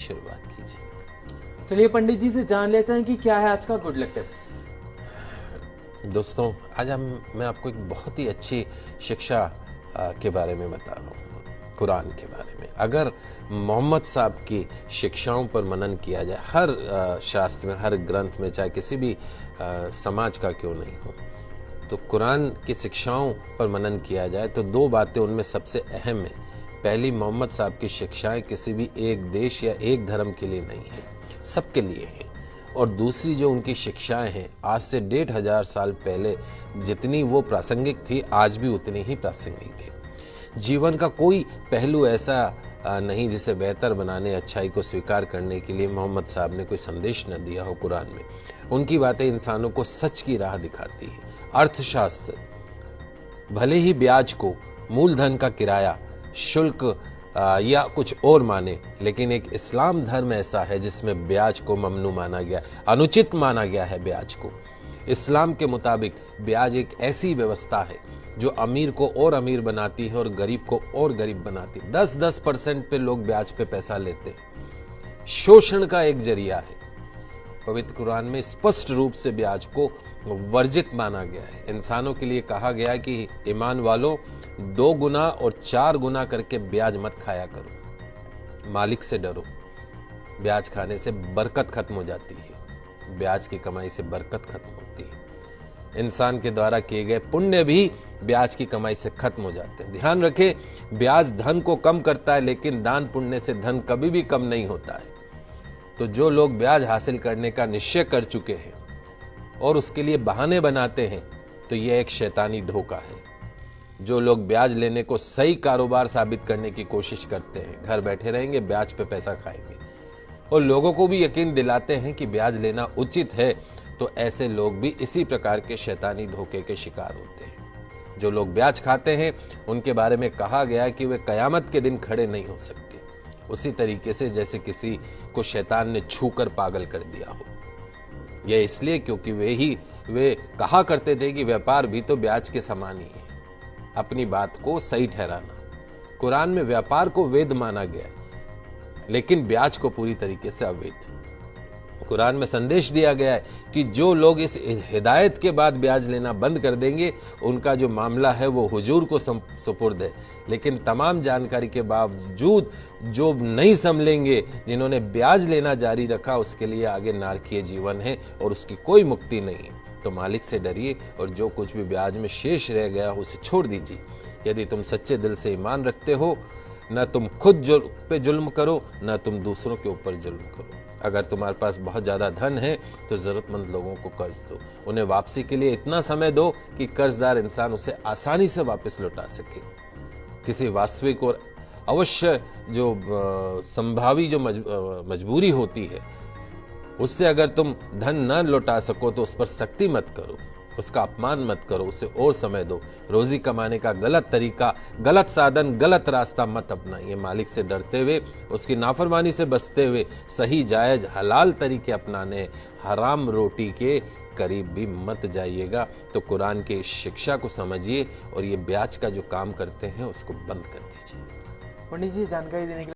शुरुआत कीजिए। चलिए पंडित जी से जान लेते हैं कि क्या है आज का गुड लक टिप। दोस्तों, आज मैं आपको एक बहुत ही अच्छी शिक्षा के बारे में बता रहा हूँ, कुरान के बारे में। अगर मोहम्मद साहब की शिक्षाओं पर मनन किया जाए, हर शास्त्र में, हर ग्रंथ में, चाहे किसी भी समाज का क्यों नहीं हो, तो कुरान की शिक्षाओं पर मनन किया जाए तो दो बातें उनमें सबसे अहम है। पहली, मोहम्मद साहब की शिक्षाएं किसी भी एक देश या एक धर्म के लिए नहीं है, सबके लिए है। और दूसरी जो उनकी शिक्षाएं हैं, आज से 1500 साल पहले जितनी वो प्रासंगिक थी, आज भी उतनी ही प्रासंगिक है। जीवन का कोई पहलू ऐसा नहीं जिसे बेहतर बनाने, अच्छाई को स्वीकार करने के लिए मोहम्मद साहब ने कोई संदेश न दिया हो कुरान में। उनकी बातें इंसानों को सच की राह दिखाती है। अर्थशास्त्र भले ही ब्याज को मूलधन का किराया, शुल्क या कुछ और माने, लेकिन एक इस्लाम धर्म ऐसा है जिसमें ब्याज को ममनू माना गया, अनुचित माना गया है ब्याज को। इस्लाम के मुताबिक ब्याज एक ऐसी व्यवस्था है जो अमीर को और अमीर बनाती है और गरीब को और गरीब बनाती है। 10% पे लोग ब्याज पे पैसा लेते हैं। शोषण का एक जरिया है। पवित्र कुरान में स्पष्ट रूप से ब्याज को वर्जित माना गया है। इंसानों के लिए कहा गया है कि ईमान वालों, 2 गुना और 4 गुना करके ब्याज मत खाया करो, मालिक से डरो। ब्याज खाने से बरकत खत्म हो जाती है, ब्याज की कमाई से बरकत खत्म होती है। इंसान के द्वारा किए गए पुण्य भी ब्याज की कमाई से खत्म हो जाते हैं। ध्यान रखें, ब्याज धन को कम करता है, लेकिन दान पुण्य से धन कभी भी कम नहीं होता है। तो जो लोग ब्याज हासिल करने का निश्चय कर चुके हैं और उसके लिए बहाने बनाते हैं, तो यह एक शैतानी धोखा है। जो लोग ब्याज लेने को सही कारोबार साबित करने की कोशिश करते हैं, घर बैठे रहेंगे, ब्याज पे पैसा खाएंगे और लोगों को भी यकीन दिलाते हैं कि ब्याज लेना उचित है, तो ऐसे लोग भी इसी प्रकार के शैतानी धोखे के शिकार होते हैं। जो लोग ब्याज खाते हैं उनके बारे में कहा गया है कि वे कयामत के दिन खड़े नहीं हो सकते, उसी तरीके से जैसे किसी को शैतान ने छूकर पागल कर दिया हो। यह इसलिए क्योंकि वे कहा करते थे कि व्यापार भी तो ब्याज के समान ही है। अपनी बात को सही ठहराना। कुरान में व्यापार को वैध माना गया है, लेकिन ब्याज को पूरी तरीके से अवैध। कुरान में संदेश दिया गया है कि जो लोग इस हिदायत के बाद ब्याज लेना बंद कर देंगे, उनका जो मामला है वो हुजूर को सुपुर्द है। लेकिन तमाम जानकारी के बावजूद जो नहीं संभलेंगे, जिन्होंने ब्याज लेना जारी रखा, उसके लिए आगे नारकीय जीवन है और उसकी कोई मुक्ति नहीं है। तो मालिक से डरिए और जो कुछ भी ब्याज में शेष रह गया उसे छोड़ दीजिए। यदि तुम सच्चे दिल से ईमान रखते हो, न तुम खुद पे जुल्म करो, न तुम दूसरों के ऊपर जुल्म करो। अगर तुम्हारे पास बहुत ज़्यादा धन है तो ज़रूरतमंद लोगों को कर्ज दो। उन्हें वापसी के लिए इतना समय दो कि कर्जदार इंसान उसे आसानी से वापस लौटा सके। किसी वास्तविक और अवश्य जो संभावी जो मजबूरी होती है, उससे अगर तुम धन न लौटा सको तो उस पर सख्ती मत करो, उसका अपमान मत करो, उसे और समय दो। रोजी कमाने का गलत तरीका, गलत साधन, गलत रास्ता मत अपनाइए। मालिक से डरते हुए, उसकी नाफरमानी से बचते हुए सही जायज हलाल तरीके अपनाने, हराम रोटी के करीब भी मत जाइएगा। तो कुरान के शिक्षा को समझिए और ये ब्याज का जो काम करते हैं उसको बंद कर दीजिए। पंडित जी जानकारी देने के लिए